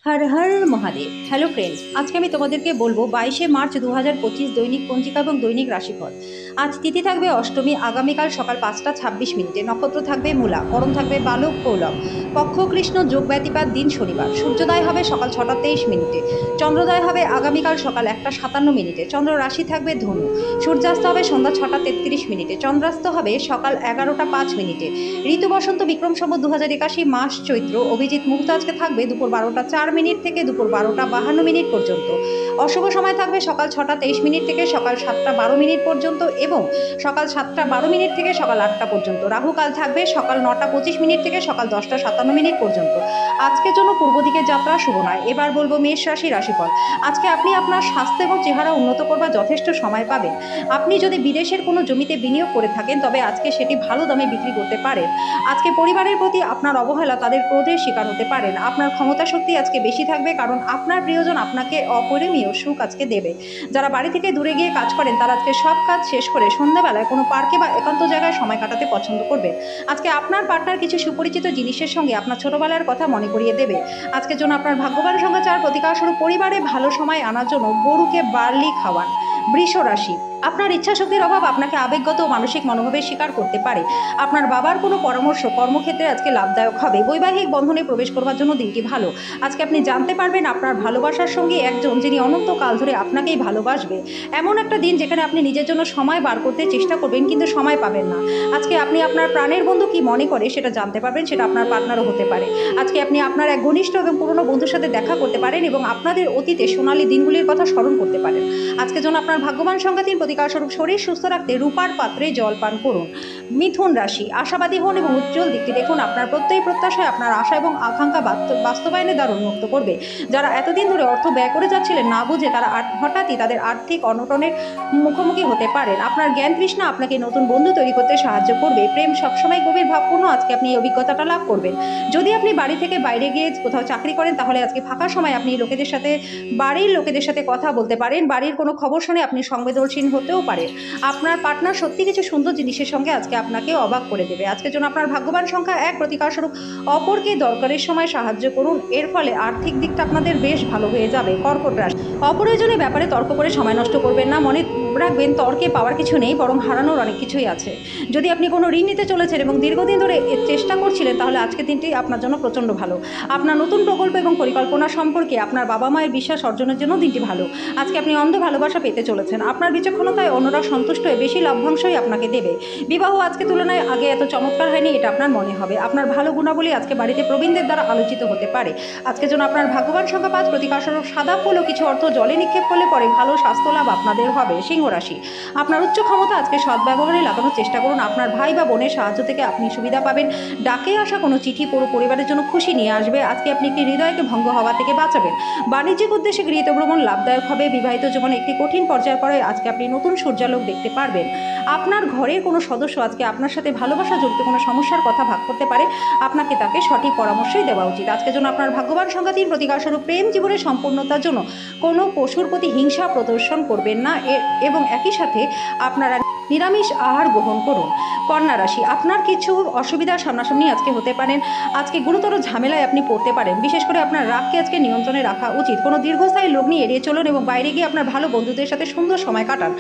Har Har Mahadev. Hello friends, আজকে আমি তোমাদেরকে বলবো 22শে মার্চ 2025 দৈনিক পঞ্জিকা এবং দৈনিক রাশিফল। আজ তিথি থাকবে অষ্টমী, আগামীকাল সকাল 5টা 26 মিনিটে। নক্ষত্র থাকবে মূলা, করণ থাকবে বালক কৌলভ, পক্ষ কৃষ্ণ, যোগ ব্যতিপাত, দিন শনিবার। সূর্যোদয় হবে সকাল 6টা 23 মিনিটে, চন্দ্রোদয় হবে আগামীকাল সকাল 1টা 57 মিনিটে। চন্দ্র রাশি থাকবে ধনু, সূর্যাস্ত হবে সন্ধ্যা 6টা 33 মিনিটে, চন্দ্রাস্ত হবে সকাল 11টা 5 মিনিটে। ঋতু বসন্ত, বিক্রম সম্বত 2081, মাস চৈত্র। অভিজিৎ মুহূর্ত আজকে থাকবে দুপুর 12টা 4 মিনিট থেকে দুপুর 12টা 52 মিনিট পর্যন্ত। অশুভ সময় থাকবে সকাল 6টা 23 মিনিট থেকে সকাল 7টা 12 মিনিট পর্যন্ত এবং সকাল 7টা 12 মিনিট থেকে সকাল 8টা পর্যন্ত। রাহুকাল থাকবে সকাল 9টা 25 মিনিট থেকে সকাল 10টা 57 মিনিট পর্যন্ত। আজকের জন্য পূর্ব দিকে যাত্রা শুভ নয়। এবার বলবো মেষ রাশি রাশিফল। আজকে আপনি আপনার স্বাস্থ্য এবং চেহারা উন্নত করবার যথেষ্ট সময় পাবেন। আপনি যদি বিদেশের কোনো জমিতে বিনিয়োগ করে থাকেন তবে আজকে সেটি ভালো দামে বিক্রি করতে পারেন। আজকে পরিবারের প্রতি আপনার অবহেলা তাদের ক্রোধের শিকার হতে পারেন। আপনার ক্ষমতা শক্তি আজকে বেশি থাকবে, কারণ আপনার প্রিয়জন আপনাকে অপরিমেয় সুখ আজকে দেবে। যারা বাড়ি থেকে দূরে গিয়ে কাজ করেন তারা আজকে সব কাজ শেষ করে সন্ধ্যাবেলায় কোনো পার্কে বা একান্ত জায়গায় সময় কাটাতে পছন্দ করবে। আজকে আপনার পার্টনার কিছু সুপরিচিত জিনিসের সঙ্গে আপনার ছোটবেলার কথা মনে করিয়ে দেবে। আজকের জন্য আপনার ভাগ্যবান সংখ্যা 4। প্রতিকারস্বরূপ পরিবারে ভালো সময় আনার জন্য গরুকে বার্লি খাওয়ান। বৃষ রাশি, আপনার ইচ্ছাশক্তির অভাব আপনাকে আবেগগত ও মানসিক মনোভাবের শিকার করতে পারে। আপনার বাবার কোনো পরামর্শ কর্মক্ষেত্রে আজকে লাভদায়ক হবে। বৈবাহিক বন্ধনে প্রবেশ করবার জন্য দিনটি ভালো। আজকে আপনি জানতে পারবেন আপনার ভালোবাসার সঙ্গে একজন যিনি অনন্তকাল ধরে আপনাকেই ভালোবাসবে। এমন একটা দিন যেখানে আপনি নিজের জন্য সময় বার করতে চেষ্টা করবেন কিন্তু সময় পাবেন না। আজকে আপনি আপনার প্রাণের বন্ধু কি মনে করে সেটা জানতে পারবেন, সেটা আপনার পার্টনারও হতে পারে। আজকে আপনি আপনার এক ঘনিষ্ঠ এবং পুরনো বন্ধুর সাথে দেখা করতে পারেন এবং আপনাদের অতীতে সোনালী দিনগুলির কথা স্মরণ করতে পারেন। আজকের জন্য আপনার ভাগ্যবান সংখ্যা 3। প্রতিকারস্বরূপ শরীর সুস্থ রাখতে রূপার পাত্রে জল পান করুন। মিথুন রাশি, আশাবাদী হন এবং উজ্জ্বল দিকটি দেখুন। আপনার প্রত্যেক প্রত্যাশায় আপনার আশা এবং আকাঙ্ক্ষা বাস্তবায়নে দ্বার উন্মুক্ত করবে। যারা এতদিন ধরে অর্থ ব্যয় করে যাচ্ছিলেন না বুঝে, তারা হঠাৎই তাদের আর্থিক অনটনের মুখোমুখি হতে পারেন। আপনার জ্ঞান তৃষ্ণা আপনাকে নতুন বন্ধু তৈরি করতে সাহায্য করবে। প্রেম সবসময় গভীর ভাবপূর্ণ, আজকে আপনি এই অভিজ্ঞতাটা লাভ করবেন। যদি আপনি বাড়ি থেকে বাইরে গিয়ে কোথাও চাকরি করেন তাহলে আজকে ফাঁকা সময় আপনি বাড়ির লোকেদের সাথে কথা বলতে পারেন। বাড়ির কোনো খবর শুনে আপনি সংবেদনশীল হতেও পারেন। আপনার পার্টনার সত্যি কিছু সুন্দর জিনিসের সঙ্গে আজকে আপনাকে অবাক করে দেবে। আজকের জন্য আপনার ভাগ্যবান সংখ্যা 1। প্রতিকারস্বরূপ অপরকে দরকারের সময় সাহায্য করুন, এর ফলে আর্থিক দিকটা আপনাদের বেশ ভালো হয়ে যাবে। কর্কট রাশি, অপ্রয়োজনীয় ব্যাপারে তর্ক করে সময় নষ্ট করবেন না। মনে রাখবেন তর্কে পাওয়ার কিছু নেই, বরং হারানোর অনেক কিছুই আছে। যদি আপনি কোনো ঋণ নিতে চলেছেন এবং দীর্ঘদিন ধরে চেষ্টা করছিলেন তাহলে আজকের দিনটি আপনার জন্য প্রচণ্ড ভালো। আপনার নতুন প্রকল্প এবং পরিকল্পনা সম্পর্কে আপনার বাবা মায়ের বিশ্বাস অর্জনের জন্য দিনটি ভালো। আজকে আপনি অন্ধ ভালোবাসা পেতে চলেছেন। আপনার বিচক্ষণতায় অন্যরা সন্তুষ্ট হয়ে বেশি লভ্যাংশই আপনাকে দেবে। বিবাহ আজকে তুলনায় আগে এত চমৎকার হয়নি, এটা আপনার মনে হবে। আপনার ভালো গুণাবলী আজকে বাড়িতে প্রবীণদের দ্বারা আলোচিত হতে পারে। আজকের জন্য আপনার ভাগ্যবান সংখ্যা 5। প্রতিকারস্বরূপ সাদা ফুল ও কিছু অর্থ জলে নিক্ষেপ করলে পরে ভালো স্বাস্থ্য লাভ আপনাদের হবে। সিংহ রাশি, আপনার উচ্চ ক্ষমতা আজকে সদ্ব্যবহারে লাগানোর চেষ্টা করুন। আপনার ভাই বা বোনের সাহায্য থেকে আপনি সুবিধা পাবেন। ডাকে আসা কোনো চিঠি পুরো পরিবারের জন্য খুশি নিয়ে আসবে। আজকে আপনি একটি হৃদয়কে ভঙ্গ হওয়া থেকে বাঁচাবেন। বাণিজ্যিক উদ্দেশ্যে গৃহীত ভ্রমণ লাভদায়ক হবে। বিবাহিত জীবনে একটি কঠিন পর্যায়ের পরে আজকে আপনি নতুন সূর্যালোক দেখতে পারবেন। আপনার ঘরের কোনো সদস্য আজকে আপনার সাথে ভালোবাসা জড়িত কোনো সমস্যার কথা ভাগ করতে পারে। আপনাকে তাকে সঠিক পরামর্শই দেওয়া উচিত। আজকের জন্য আপনার ভাগ্যবান সংখ্যা 3। প্রতিকারস্বরূপ প্রেম জীবনের সম্পূর্ণতার জন্য কোনো পশুর প্রতি হিংসা প্রদর্শন করবেন না এবং একই সাথে আপনারা নিরামিষ আহার গ্রহণ করুন। কন্যা রাশি, আপনার কিছু অসুবিধার সামনাসামনি আজকে হতে পারেন। আজকে গুরুতর ঝামেলায় আপনি পড়তে পারেন। বিশেষ করে আপনার রাগকে আজকে নিয়ন্ত্রণে রাখা উচিত। কোনো দীর্ঘস্থায়ী লোক নিয়ে এড়িয়ে চলুন এবং বাইরে গিয়ে আপনার ভালো বন্ধুদের সাথে সুন্দর সময় কাটান।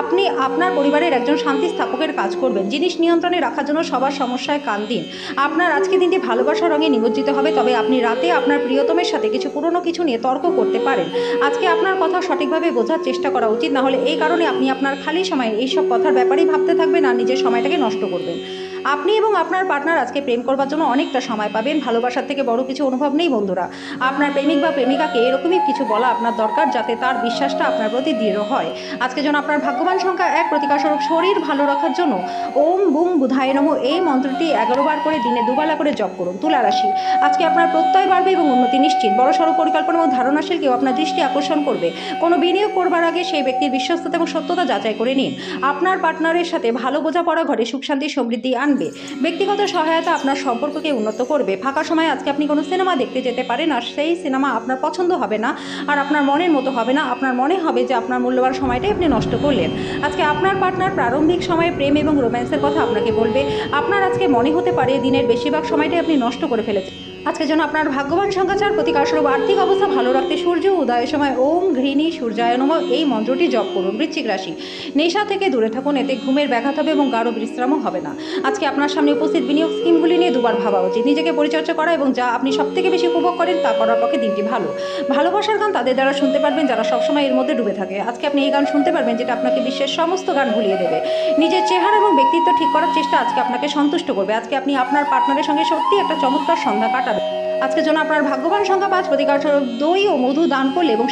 আপনি আপনার পরিবারের একজন শান্তি স্থাপকের কাজ করবেন। জিনিস নিয়ন্ত্রণে রাখার জন্য সবার সমস্যায় কান দিন। আপনার আজকে দিনটি ভালোবাসার রঙে নিমজ্জিত হবে, তবে আপনি রাতে আপনার প্রিয়তমের সাথে পুরনো কিছু নিয়ে তর্ক করতে পারেন। আজকে আপনার কথা সঠিকভাবে বোঝার চেষ্টা করা উচিত, না হলে এই কারণে আপনি আপনার খালি সময়ে এইসব কথার ব্যাপারেই ভাবতে থাকবেন আর নিজের সময়টাকে নষ্ট করবেন। আপনি এবং আপনার পার্টনার আজকে প্রেম করবার জন্য অনেকটা সময় পাবেন। ভালোবাসার থেকে বড় কিছু অনুভব নেই বন্ধুরা। আপনার প্রেমিক বা প্রেমিকাকে এরকমই কিছু বলা আপনার দরকার, যাতে তার বিশ্বাসটা আপনার প্রতি দৃঢ় হয়। আজকে যেন আপনার ভাগ্যবান সংখ্যা 1। প্রতিকারস্বরূপ শরীর ভালো রাখার জন্য ওম বুম বুধায় নমঃ এই মন্ত্রটি 11 বার করে দিনে 2 বেলা করে জপ করুন। তুলা রাশি, আজকে আপনার প্রত্যয় বাড়বে এবং উন্নতি নিশ্চিত। বড়সড় পরিকল্পনা এবং ধারণাশীল কেউ আপনার দৃষ্টি আকর্ষণ করবে। কোনো বিনিয়োগ করবার আগে সেই ব্যক্তির বিশ্বস্ততা এবং সত্যতা যাচাই করে নিন। আপনার পার্টনারের সাথে ভালো বোঝাপড়া ঘরে সুখ শান্তি সমৃদ্ধি আনবে। ব্যক্তিগত সহায়তা আপনার সম্পর্ককে উন্নত করবে। ফাঁকা সময়ে আজকে আপনি কোনো সিনেমা দেখতে যেতে পারেন, আর সেই সিনেমা আপনার পছন্দ হবে না আর আপনার মনের মতো হবে না। আপনার মনে হবে যে আপনার মূল্যবান সময়টাই আপনি নষ্ট করলেন। আজকে আপনার পার্টনার প্রারম্ভিক সময়ে প্রেম এবং রোম্যান্সের কথা আপনাকে বলবে। আপনার আজকে মনে হতে পারে দিনের বেশিরভাগ সময়টাই আপনি নষ্ট করে ফেলেছেন। আজকের জন্য আপনার ভাগ্যবান সংখ্যা 4, প্রতিকার স্বরূপ আর্থিক অবস্থা ভালো রাখতে সূর্য উদয়ের সময় ওম ঘৃণী সূর্যায় নমঃ এই মন্ত্রটি জপ করুন। বৃশ্চিক রাশি, নেশা থেকে দূরে থাকুন, এতে ঘুমের ব্যাঘাত হবে এবং গাঢ় বিশ্রামও হবে না। আজকে আপনার সামনে উপস্থিত বিনিয়োগ স্কিমগুলি নিয়ে দুবার ভাবা উচিত। নিজেকে পরিচর্যা করা এবং যা আপনি সবথেকে বেশি উপভোগ করেন তা করার পক্ষে দিনটি ভালো। ভালোবাসার গান তাদের দ্বারা শুনতে পারবেন যারা সবসময় এর মধ্যে ডুবে থাকে। আজকে আপনি এই গান শুনতে পারবেন যেটা আপনাকে বিশ্বের সমস্ত গান ভুলিয়ে দেবে। নিজের চেহারা এবং ব্যক্তিত্ব ঠিক করার চেষ্টা আজকে আপনাকে সন্তুষ্ট করবে। আজকে আপনি আপনার পার্টনারের সঙ্গে সত্যি একটা চমৎকার সন্ধ্যা কাটাবেন। আজকের জন্য আপনার ভাগ্যবান সংখ্যা 5, প্রতিকার স্বরূপ দই ও মধু দান করলে এবং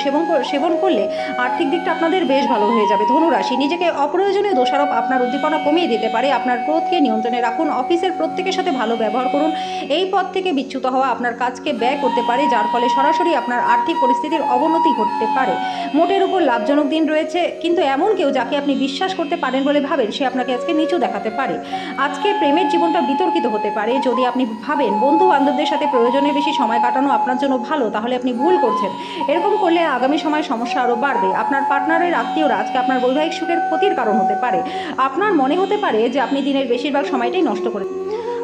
সেবন করলে আর্থিক দিকটা আপনাদের বেশ ভালো হয়ে যাবে। ধনুরাশি, নিজেকে অপ্রয়োজনীয় দোষারোপ আপনার উদ্দীপনা কমিয়ে দিতে পারে। আপনার ক্রোধকে নিয়ন্ত্রণে রাখুন, অফিসের প্রত্যেকের সাথে ভালো ব্যবহার করুন। এই পথ থেকে বিচ্যুত হওয়া আপনার কাজকে ব্যয় করতে পারে, যার ফলে সরাসরি আপনার আর্থিক পরিস্থিতির অবনতি ঘটতে পারে। মোটের উপর লাভজনক দিন রয়েছে, কিন্তু এমন কেউ যাকে আপনি বিশ্বাস করতে পারেন বলে ভাবেন সে আপনাকে আজকে নিচু দেখাতে পারে। আজকে প্রেমের জীবনটা বিতর্কিত হতে পারে। যদি আপনি ভাবেন বন্ধু বান্ধবদের সাথে প্রয়োজনের বেশি সময় কাটানো আপনার জন্য ভালো, তাহলে আপনি ভুল করছেন। এরকম করলে আগামী সময় সমস্যা আরও বাড়বে। আপনার পার্টনারের আত্মীয়রা আজকে আপনার বৈবাহিক সুখের ক্ষতির কারণ হতে পারে। আপনার মনে হতে পারে যে আপনি দিনের বেশিরভাগ সময়টাই নষ্ট করে।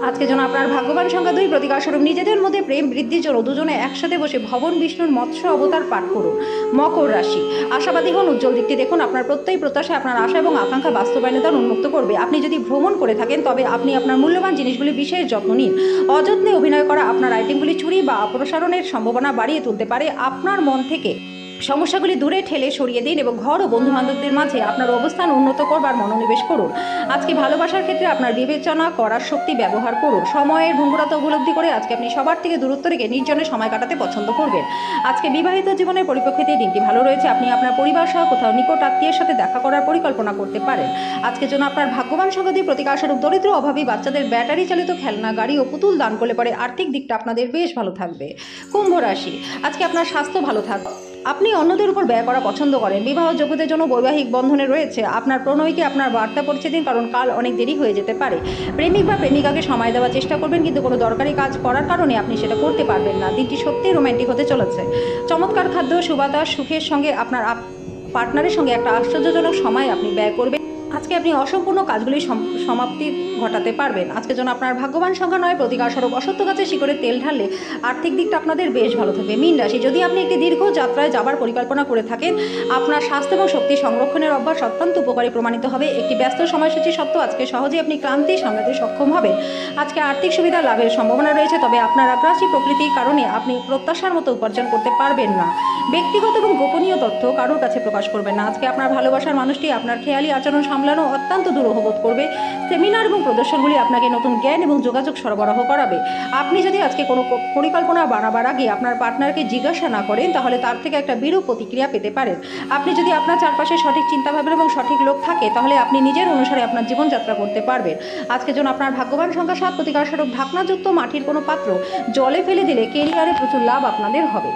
আজকে যেন আপনার ভাগ্যবান সংখ্যা 2, প্রতিকার স্বরূপ নিজেদের মধ্যে প্রেম বৃদ্ধির জন্য দুজনে একসাথে বসে ভবন বিষ্ণুর মৎস্য অবতার পাঠ করুন। মকর রাশি, আশাবাদী হন, উজ্জ্বল দিকটি দেখুন। আপনার প্রত্যেক প্রত্যাশা আপনার আশা এবং আকাঙ্ক্ষা বাস্তবায়নের দ্বার উন্মুক্ত করবে। আপনি যদি ভ্রমণ করে থাকেন তবে আপনি আপনার মূল্যবান জিনিসগুলি বিশেষ যত্ন নিন। অযত্নে অভিনয় করা আপনার আইটেমগুলি চুরি বা অপসারণের সম্ভাবনা বাড়িয়ে তুলতে পারে। আপনার মন থেকে সমস্যাগুলি দূরে ঠেলে সরিয়ে দিন এবং ঘর ও বন্ধুবান্ধবদের মাঝে আপনার অবস্থান উন্নত করবার মনোনিবেশ করুন। আজকে ভালোবাসার ক্ষেত্রে আপনার বিবেচনা করার শক্তি ব্যবহার করুন। সময়ের ভঙ্গুরতা উপলব্ধি করে আজকে আপনি সবার থেকে দূরত্ব রেখে নির্জনে সময় কাটাতে পছন্দ করবেন। আজকে বিবাহিত জীবনের পরিপ্রেক্ষিতে দিনটি ভালো রয়েছে। আপনি আপনার পরিবার সহ কোথাও নিকট আত্মীয়ের সাথে দেখা করার পরিকল্পনা করতে পারেন। আজকের জন্য আপনার ভাগ্যবান সংখ্যা 2, প্রতিকার স্বরূপ দরিদ্র অভাবী বাচ্চাদের ব্যাটারি চালিত খেলনা, গাড়ি ও পুতুল দান করলে পরে আর্থিক দিকটা আপনাদের বেশ ভালো থাকবে। কুম্ভ রাশি, আজকে আপনার স্বাস্থ্য ভালো থাকবে। আপনি অন্যদের উপর ব্যয় করা পছন্দ করেন। বিবাহযোগ্যদের জন্য বৈবাহিক বন্ধনে রয়েছে। আপনার প্রণয়ীকে আপনার বার্তা পৌঁছে দিন, কারণ কাল অনেক দেরি হয়ে যেতে পারে। প্রেমিক বা প্রেমিকাকে সময় দেওয়ার চেষ্টা করবেন, কিন্তু কোনো দরকারি কাজ করার কারণে আপনি সেটা করতে পারবেন না। দিনটি সত্যিই রোম্যান্টিক হতে চলেছে। চমৎকার খাদ্য, সুবাতাস, সুখের সঙ্গে আপনার পার্টনারের সঙ্গে একটা আশ্চর্যজনক সময় আপনি ব্যয় করবেন। আজকে আপনি অসম্পূর্ণ কাজগুলি সমাপ্তি ঘটাতে পারবেন। আজকের জন্য আপনার ভাগ্যবান সংখ্যা 9, প্রতিকার স্বরূপ অসত্য গাছে শিকড়ে তেল ঢাললে আর্থিক দিকটা আপনাদের বেশ ভালো থাকবে। মীন রাশি, যদি আপনি একটি দীর্ঘ যাত্রায় যাবার পরিকল্পনা করে থাকেন, আপনার স্বাস্থ্য এবং শক্তি সংরক্ষণের অভ্যাস অত্যন্ত উপকারী প্রমাণিত হবে। একটি ব্যস্ত সময়সূচি সত্ত্বেও আজকে সহজেই আপনি ক্লান্তি সামলাতে সক্ষম হবেন। আজকে আর্থিক সুবিধা লাভের সম্ভাবনা রয়েছে, তবে আপনার আগ্রাসী প্রকৃতির কারণে আপনি প্রত্যাশার মতো উপার্জন করতে পারবেন না। ব্যক্তিগত এবং গোপনীয় তথ্য কারোর কাছে প্রকাশ করবেন না। আজকে আপনার ভালোবাসার মানুষটি আপনার খেয়ালি আচরণ সামলানো অত্যন্ত দুরূহ বোধ করবে। সেমিনার এবং প্রদর্শনগুলি আপনাকে নতুন জ্ঞান এবং যোগাযোগ সরবরাহ করাবে। আপনি যদি আজকে কোনো পরিকল্পনা বানাবার আগে আপনার পার্টনারকে জিজ্ঞাসা না করেন, তাহলে তার থেকে একটা বিরূপ প্রতিক্রিয়া পেতে পারেন। আপনি যদি আপনার চারপাশে সঠিক চিন্তাভাবনা এবং সঠিক লোক থাকে, তাহলে আপনি নিজের অনুসারে আপনার জীবনযাত্রা করতে পারবেন। আজকের জন্য আপনার ভাগ্যবান সংখ্যা 7, প্রতিকার স্বরূপ ঢাকনাযুক্ত মাটির কোনো পাত্র জলে ফেলে দিলে কেরিয়ারে প্রচুর লাভ আপনাদের হবে।